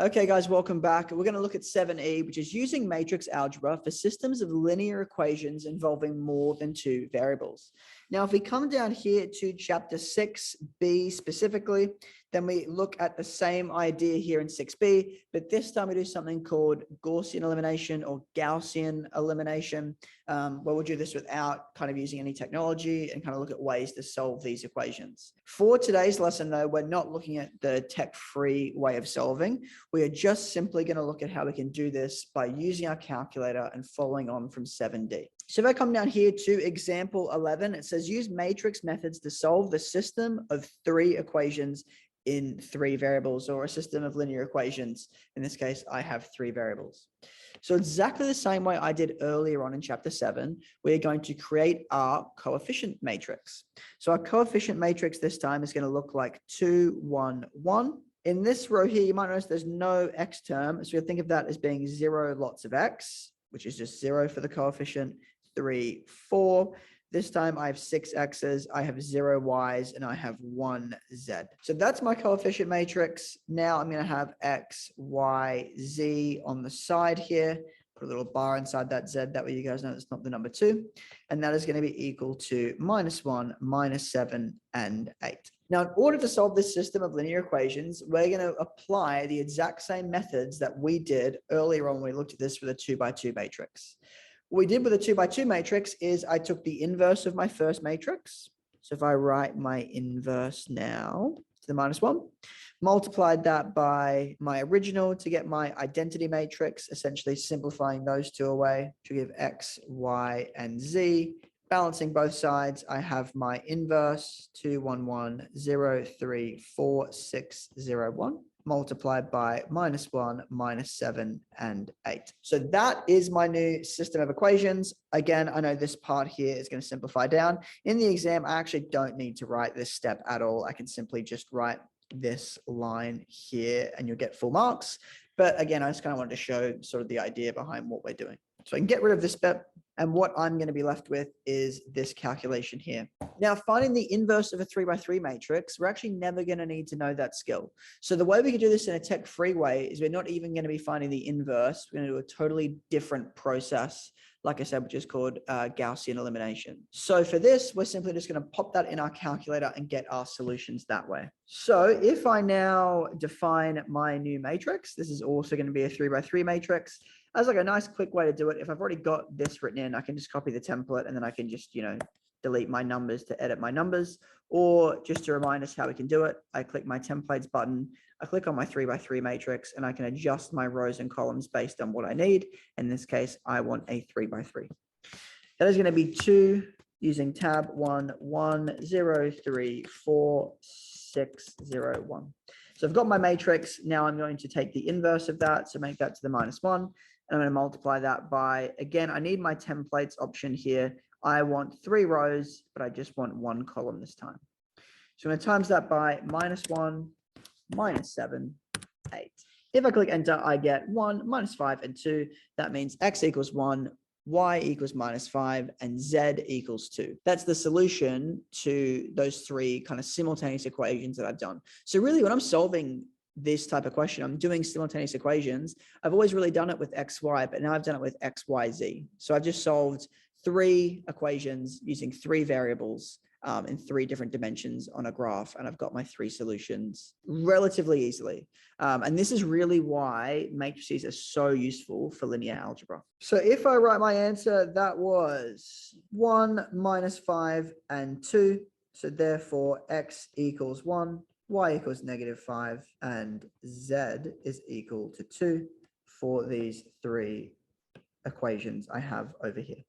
Okay, guys, welcome back. We're going to look at 7E, which is using matrix algebra for systems of linear equations involving more than two variables. Now, if we come down here to chapter 6B specifically, then we look at the same idea here in 6B, but this time we do something called Gaussian elimination or Gaussian elimination, where we'll do this without kind of using any technology and kind of look at ways to solve these equations. For today's lesson, though, we're not looking at the tech-free way of solving. We are just simply going to look at how we can do this by using our calculator and following on from 7D. So if I come down here to example 11, it says use matrix methods to solve the system of three equations in three variables, or a system of linear equations. In this case, I have three variables. So exactly the same way I did earlier on in chapter 7, we're going to create our coefficient matrix. So our coefficient matrix this time is going to look like 2, 1, 1. In this row here, you might notice there's no x term. So you'll think of that as being 0, lots of x, which is just 0 for the coefficient, 3, 4. This time I have 6 x's, I have 0 y's, and I have 1 z. So that's my coefficient matrix. Now I'm going to have x, y, z on the side here. Put a little bar inside that z. That way you guys know it's not the number 2. And that is going to be equal to -1, -7, and 8. Now, in order to solve this system of linear equations, we're going to apply the exact same methods that we did earlier on when we looked at this with a 2x2 matrix. What we did with a 2x2 matrix is I took the inverse of my first matrix. So if I write my inverse now to the -1, multiplied that by my original to get my identity matrix, essentially simplifying those two away to give x, y, and z. Balancing both sides, I have my inverse 2, 1, 1, 0, 3, 4, 6, 0, 1. Multiplied by -1, -7, and 8. So that is my new system of equations. Again, I know this part here is going to simplify down. In the exam, I actually don't need to write this step at all. I can simply just write this line here and you'll get full marks. But again, I just kind of wanted to show sort of the idea behind what we're doing. So I can get rid of this step. And what I'm going to be left with is this calculation here. Now, finding the inverse of a 3x3 matrix, we're actually never going to need to know that skill. So the way we can do this in a tech-free way is we're not even going to be finding the inverse. We're going to do a totally different process, like I said, which is called Gaussian elimination. So for this, we're simply just going to pop that in our calculator and get our solutions that way. So if I now define my new matrix, this is also going to be a 3x3 matrix. As like a nice quick way to do it, if I've already got this written in, I can just copy the template and then I can just, delete my numbers to edit my numbers. Or just to remind us how we can do it, I click my templates button, I click on my 3x3 matrix, and I can adjust my rows and columns based on what I need. In this case, I want a 3x3. That is going to be 2 using tab 1, 1, 0, 3, 4, 6, 0, 1. So I've got my matrix. Now I'm going to take the inverse of that. So make that to the -1. And I'm going to multiply that by, again, I need my templates option here. I want 3 rows, but I just want 1 column this time. So I'm going to times that by -1, -7, 8. If I click enter, I get 1, -5, and 2. That means x equals 1, y equals -5, and z equals 2. That's the solution to those 3 kind of simultaneous equations that I've done. So really, when I'm solving this type of question, I'm doing simultaneous equations. I've always really done it with x, y, but now I've done it with x, y, z. So I've just solved 3 equations using 3 variables in 3 different dimensions on a graph, and I've got my 3 solutions relatively easily. And this is really why matrices are so useful for linear algebra. So if I write my answer, that was 1, -5, and 2. So therefore, x equals 1, y equals -5, and z is equal to 2 for these 3 equations I have over here.